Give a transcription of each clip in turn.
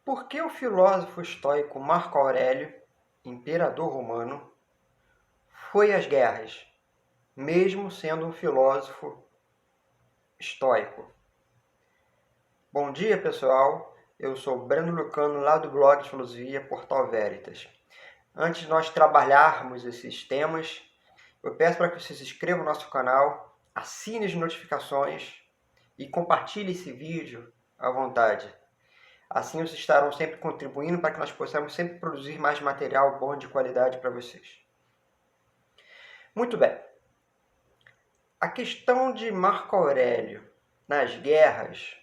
Por que o filósofo estoico Marco Aurélio, imperador romano, foi às guerras, mesmo sendo um filósofo estoico? Bom dia, pessoal. Eu sou Breno Lucano, lá do blog de filosofia Portal Veritas. Antes de nós trabalharmos esses temas, eu peço para que você se inscreva no nosso canal, assine as notificações e compartilhe esse vídeo à vontade. Assim vocês estarão sempre contribuindo para que nós possamos sempre produzir mais material bom de qualidade para vocês. Muito bem. A questão de Marco Aurélio nas guerras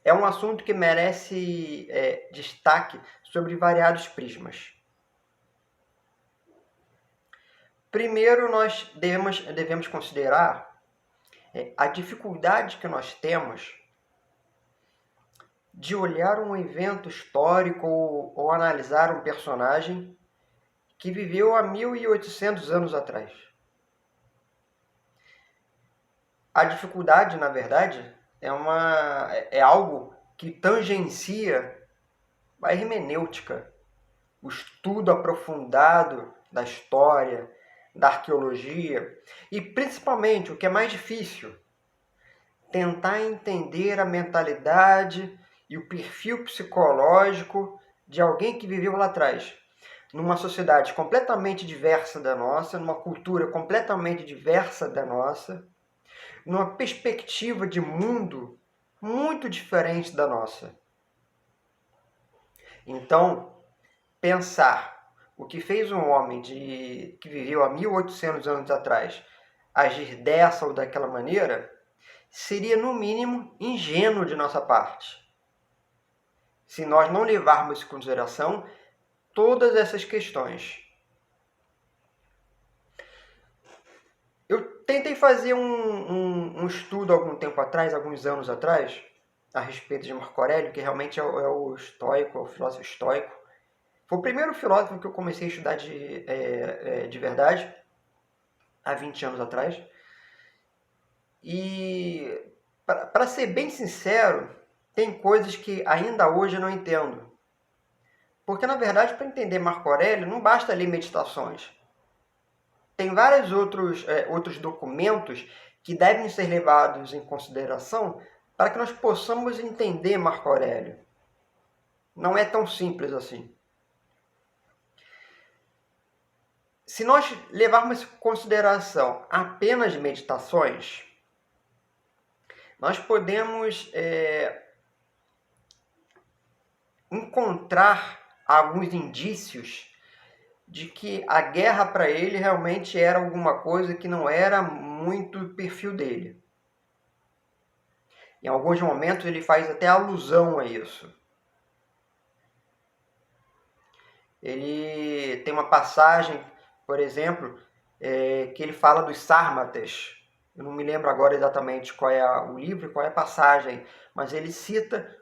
é um assunto que merece destaque sobre variados prismas. Primeiro, nós devemos considerar a dificuldade que nós temos de olhar um evento histórico ou analisar um personagem que viveu há 1800 anos atrás. A dificuldade, na verdade, é algo que tangencia a hermenêutica, o estudo aprofundado da história, da arqueologia e, principalmente, o que é mais difícil, tentar entender a mentalidade e o perfil psicológico de alguém que viveu lá atrás, numa sociedade completamente diversa da nossa, numa cultura completamente diversa da nossa, numa perspectiva de mundo muito diferente da nossa. Então, pensar o que fez um homem que viveu há 1800 anos atrás agir dessa ou daquela maneira seria, no mínimo, ingênuo de nossa parte, se nós não levarmos em consideração todas essas questões. Eu tentei fazer um estudo algum tempo atrás, alguns anos atrás, a respeito de Marco Aurélio, que realmente é o estoico, é o filósofo estoico. Foi o primeiro filósofo que eu comecei a estudar de verdade, há 20 anos atrás. E, para ser bem sincero, tem coisas que ainda hoje eu não entendo. Porque, na verdade, para entender Marco Aurélio, não basta ler Meditações. Tem vários outros documentos que devem ser levados em consideração para que nós possamos entender Marco Aurélio. Não é tão simples assim. Se nós levarmos em consideração apenas Meditações, nós podemos encontrar alguns indícios de que a guerra para ele realmente era alguma coisa que não era muito o perfil dele. Em alguns momentos ele faz até alusão a isso. Ele tem uma passagem, por exemplo, que ele fala dos sármatas. Eu não me lembro agora exatamente qual é o livro, qual é a passagem, mas ele cita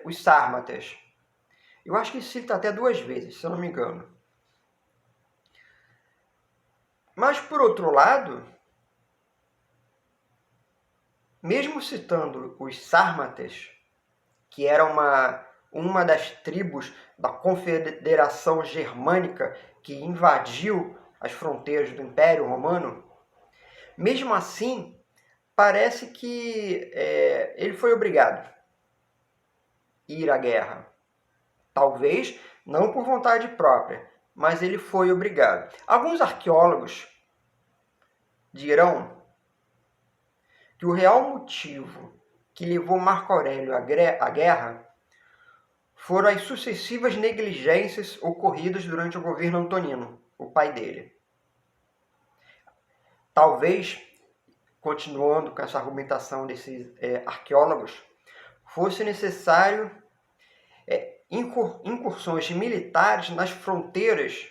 os sármatas. Eu acho que ele cita até 2 vezes, se eu não me engano. Mas, por outro lado, mesmo citando os sármatas, que era uma das tribos da Confederação Germânica que invadiu as fronteiras do Império Romano, mesmo assim, parece que ele foi obrigado a ir à guerra. Talvez não por vontade própria, mas ele foi obrigado. Alguns arqueólogos dirão que o real motivo que levou Marco Aurélio à guerra foram as sucessivas negligências ocorridas durante o governo Antonino, o pai dele. Talvez, continuando com essa argumentação desses arqueólogos, fosse necessário incursões militares nas fronteiras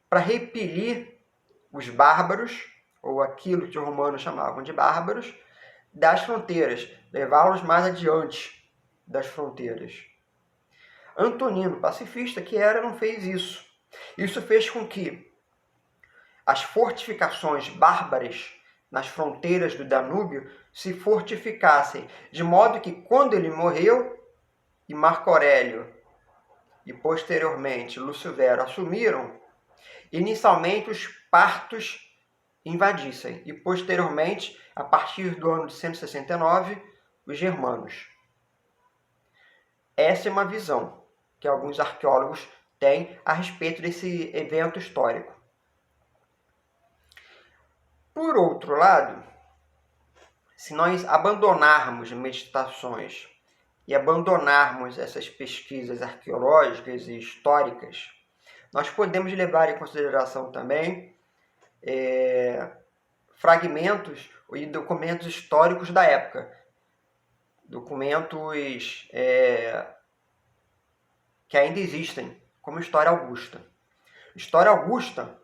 para repelir os bárbaros, ou aquilo que os romanos chamavam de bárbaros, das fronteiras, levá-los mais adiante das fronteiras. Antonino, pacifista que era, não fez isso. Isso fez com que as fortificações bárbaras nas fronteiras do Danúbio se fortificassem, de modo que, quando ele morreu, e Marco Aurélio e posteriormente Lúcio Vero assumiram, inicialmente os partos invadissem e posteriormente, a partir do ano de 169, os germanos. Essa é uma visão que alguns arqueólogos têm a respeito desse evento histórico. Por outro lado, se nós abandonarmos meditações e abandonarmos essas pesquisas arqueológicas e históricas, nós podemos levar em consideração também fragmentos e documentos históricos da época. Documentos que ainda existem, como História Augusta. História Augusta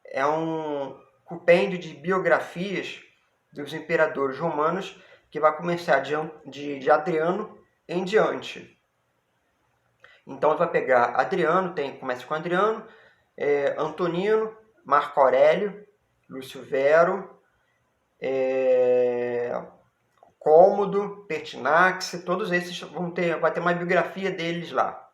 é um compêndio de biografias dos imperadores romanos que vai começar de Adriano em diante. Então, ele vai pegar Adriano, começa com Adriano, Antonino, Marco Aurélio, Lúcio Vero, Cômodo, Pertinax, todos esses vai ter uma biografia deles lá.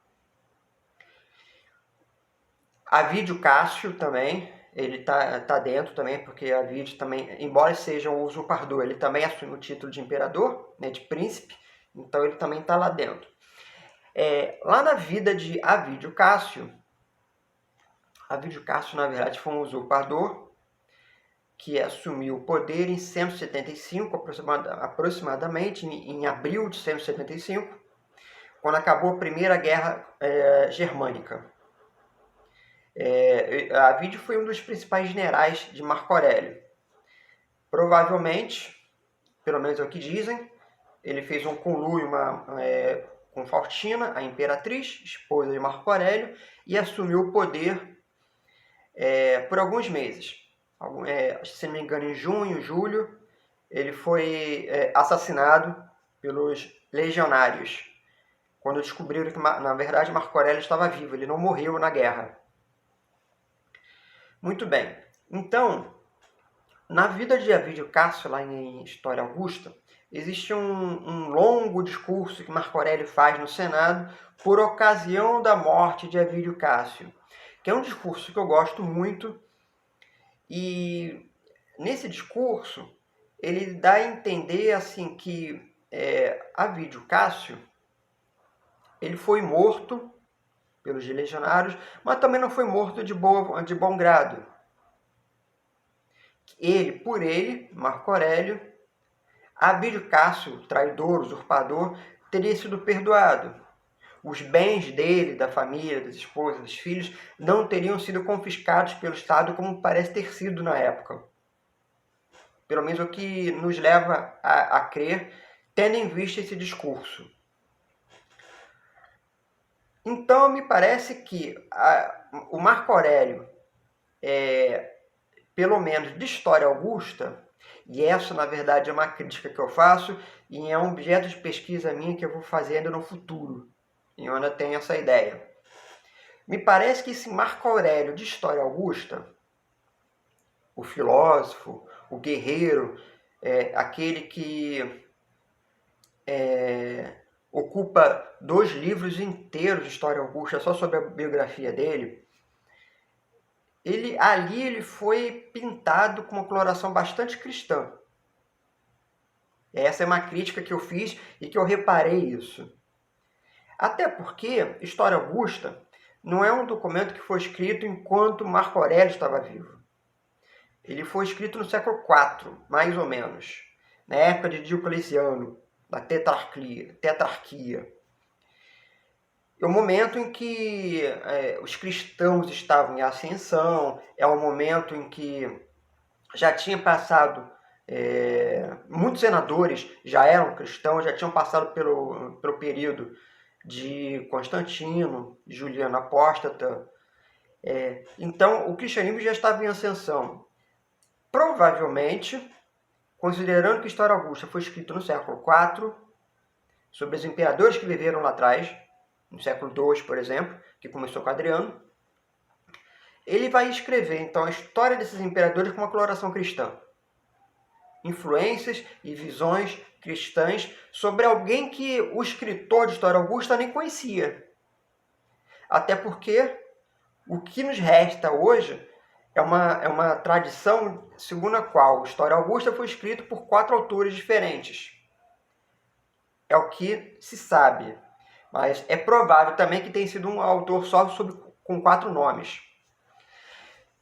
Avídio Cássio também, ele tá dentro também, porque Avídio também, embora seja um usurpador, ele também assume o título de imperador, né, de príncipe, então ele também está lá dentro. Lá na vida de Avídio Cássio, na verdade, foi um usurpador que assumiu o poder em 175, aproximadamente, em abril de 175, quando acabou a Primeira Guerra Germânica. Avídio foi um dos principais generais de Marco Aurélio. Provavelmente, pelo menos é o que dizem, ele fez um conluio com Faustina, a imperatriz, esposa de Marco Aurélio, e assumiu o poder por alguns meses. Se não me engano, em junho, julho, ele foi assassinado pelos legionários, quando descobriram que, na verdade, Marco Aurélio estava vivo, ele não morreu na guerra. Muito bem. Então, na vida de Avídio Cássio, lá em História Augusta, existe um longo discurso que Marco Aurélio faz no Senado por ocasião da morte de Avídio Cássio, que é um discurso que eu gosto muito, e nesse discurso ele dá a entender assim que Avídio Cássio ele foi morto pelos legionários, mas também não foi morto de bom grado. Por ele, Marco Aurélio, Avídio Cássio, traidor, usurpador, teria sido perdoado. Os bens dele, da família, das esposas, dos filhos, não teriam sido confiscados pelo Estado como parece ter sido na época. Pelo menos o que nos leva a crer, tendo em vista esse discurso. Então, me parece que o Marco Aurélio, pelo menos de História Augusta, e essa, na verdade, é uma crítica que eu faço, e é um objeto de pesquisa minha que eu vou fazer ainda no futuro, e eu ainda tenho essa ideia. Me parece que esse Marco Aurélio de História Augusta, o filósofo, o guerreiro, aquele que ocupa 2 livros inteiros de História Augusta só sobre a biografia dele, ele foi pintado com uma coloração bastante cristã. Essa é uma crítica que eu fiz e que eu reparei isso. Até porque História Augusta não é um documento que foi escrito enquanto Marco Aurélio estava vivo. Ele foi escrito no século IV, mais ou menos, na época de Diocleciano, da tetrarquia. É o momento em que os cristãos estavam em ascensão, é o momento em que já tinha passado, muitos senadores já eram cristãos, já tinham passado pelo período de Constantino, Juliano Apóstata. Então, o cristianismo já estava em ascensão. Provavelmente, considerando que História Augusta foi escrito no século IV, sobre os imperadores que viveram lá atrás, no século II, por exemplo, que começou com Adriano, ele vai escrever, então, a história desses imperadores com uma coloração cristã. influências e visões cristãs sobre alguém que o escritor de História Augusta nem conhecia. Até porque o que nos resta hoje é uma tradição segundo a qual História Augusta foi escrito por 4 autores diferentes. É o que se sabe. Mas é provável também que tenha sido um autor só com 4 nomes.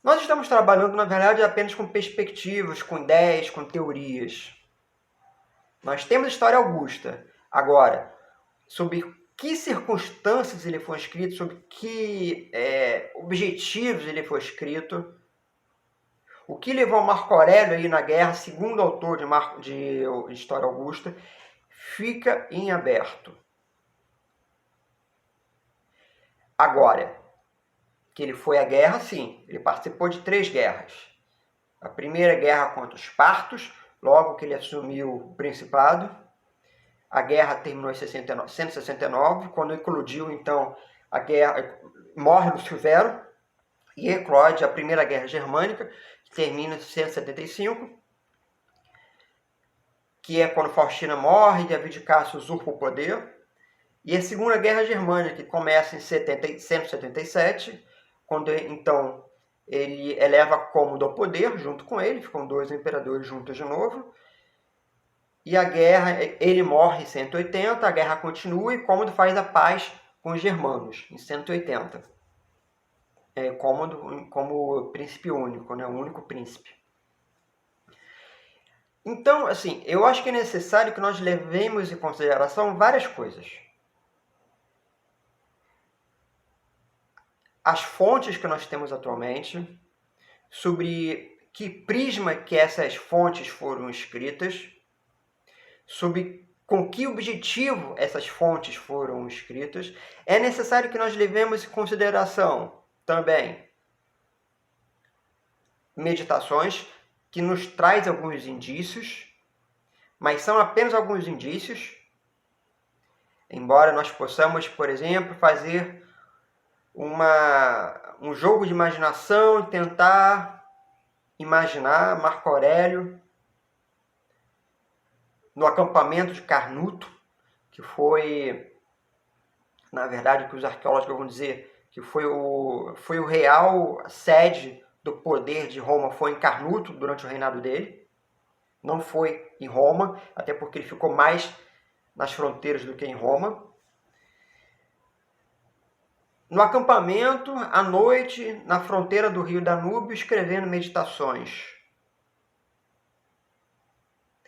Nós estamos trabalhando, na verdade, apenas com perspectivas, com ideias, com teorias. Nós temos História Augusta. Agora, sobre que circunstâncias ele foi escrito, sobre que objetivos ele foi escrito, o que levou Marco Aurélio aí na guerra, segundo o autor de História Augusta, fica em aberto. Agora, que ele foi à guerra, sim, ele participou de 3 guerras. A primeira guerra contra os partos, logo que ele assumiu o principado. A guerra terminou em 169, quando eclodiu, então, a guerra, morre Lucifero, e eclode a Primeira Guerra Germânica, que termina em 175, que é quando Faustina morre e David de Cássio usurpa o poder. E a Segunda Guerra Germânica, que começa em 177, quando, então, ele eleva Cômodo ao poder, junto com ele, ficam 2 imperadores juntos de novo. E a guerra, ele morre em 180, a guerra continua e Cômodo faz a paz com os germanos, em 180. Cômodo como príncipe único, né? O único príncipe. Então, assim, eu acho que é necessário que nós levemos em consideração várias coisas. As fontes que nós temos atualmente, sobre que prisma que essas fontes foram escritas, sobre com que objetivo essas fontes foram escritas. É necessário que nós levemos em consideração também meditações, que nos traz alguns indícios, mas são apenas alguns indícios, embora nós possamos, por exemplo, fazer um jogo de imaginação e tentar imaginar Marco Aurélio no acampamento de Carnuto, que foi, na verdade, que os arqueólogos vão dizer que foi o real sede do poder de Roma, foi em Carnuto durante o reinado dele. Não foi em Roma, até porque ele ficou mais nas fronteiras do que em Roma. No acampamento, à noite, na fronteira do rio Danúbio, escrevendo meditações,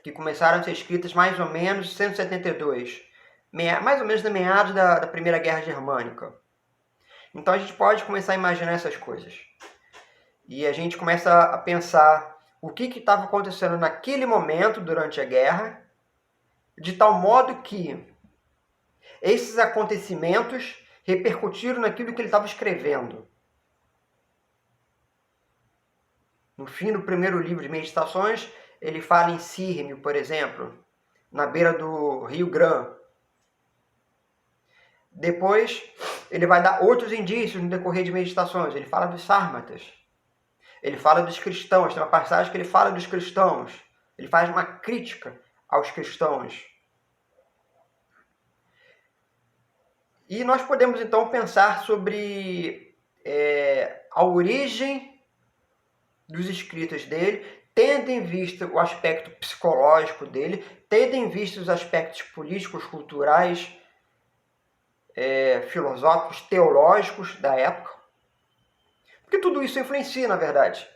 que começaram a ser escritas mais ou menos em 172, mais ou menos na meados da Primeira Guerra Germânica. Então a gente pode começar a imaginar essas coisas. E a gente começa a pensar o que estava acontecendo naquele momento durante a guerra, de tal modo que esses acontecimentos repercutiram naquilo que ele estava escrevendo. No fim do primeiro livro de Meditações, ele fala em Sírmio, por exemplo, na beira do Rio Gran. Depois, ele vai dar outros indícios no decorrer de Meditações. Ele fala dos sármatas. Ele fala dos cristãos. Tem uma passagem que ele fala dos cristãos. Ele faz uma crítica aos cristãos. E nós podemos, então, pensar sobre a origem dos escritos dele, tendo em vista o aspecto psicológico dele, tendo em vista os aspectos políticos, culturais, filosóficos, teológicos da época. Porque tudo isso influencia, na verdade.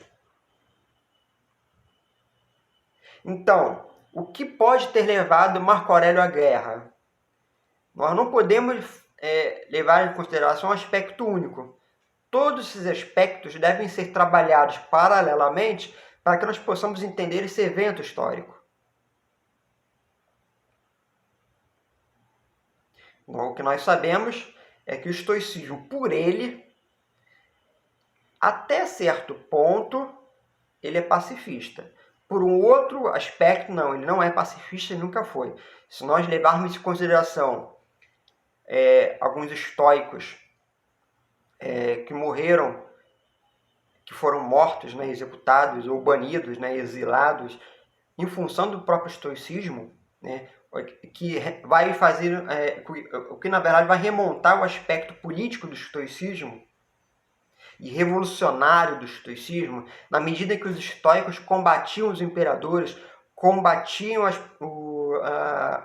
Então, o que pode ter levado Marco Aurélio à guerra? Nós não podemos levar em consideração um aspecto único. Todos esses aspectos devem ser trabalhados paralelamente para que nós possamos entender esse evento histórico. O que nós sabemos é que o estoicismo, por ele, até certo ponto, ele é pacifista. Por um outro aspecto, não, ele não é pacifista e nunca foi. Se nós levarmos em consideração alguns estoicos que morreram, que foram mortos, executados ou banidos, exilados em função do próprio estoicismo, né, que vai fazer, o que na verdade vai remontar o aspecto político do estoicismo e revolucionário do estoicismo, na medida que os estoicos combatiam os imperadores, combatiam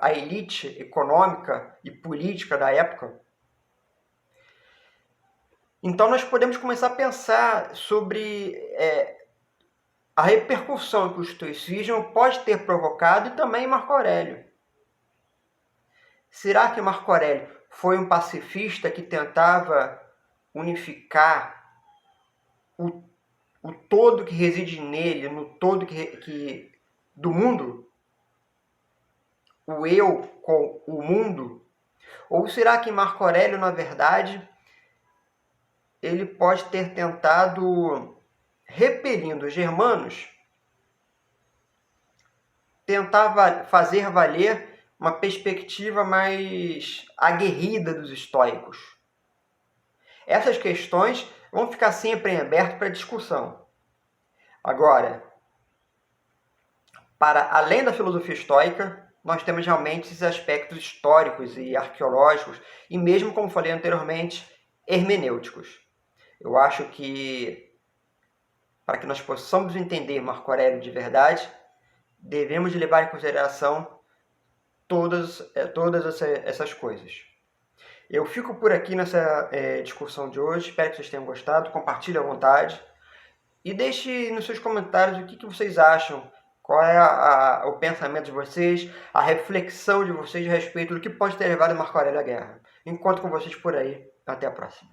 a elite econômica e política da época. Então nós podemos começar a pensar sobre a repercussão que o estoicismo pode ter provocado e também Marco Aurélio. Será que Marco Aurélio foi um pacifista que tentava unificar o todo que reside nele, no todo do mundo? O eu com o mundo? Ou será que Marco Aurélio, na verdade, ele pode ter tentado, repelindo os germanos, tentar fazer valer uma perspectiva mais aguerrida dos estoicos? Essas questões vão ficar sempre em aberto para discussão. Agora, para além da filosofia estoica, nós temos realmente esses aspectos históricos e arqueológicos, e mesmo, como falei anteriormente, hermenêuticos. Eu acho que, para que nós possamos entender Marco Aurélio de verdade, devemos levar em consideração todas essas coisas. Eu fico por aqui nessa discussão de hoje, espero que vocês tenham gostado, compartilhe à vontade e deixe nos seus comentários o que vocês acham, qual é o pensamento de vocês, a reflexão de vocês a respeito do que pode ter levado Marco Aurélio à guerra. Encontro com vocês por aí, até a próxima.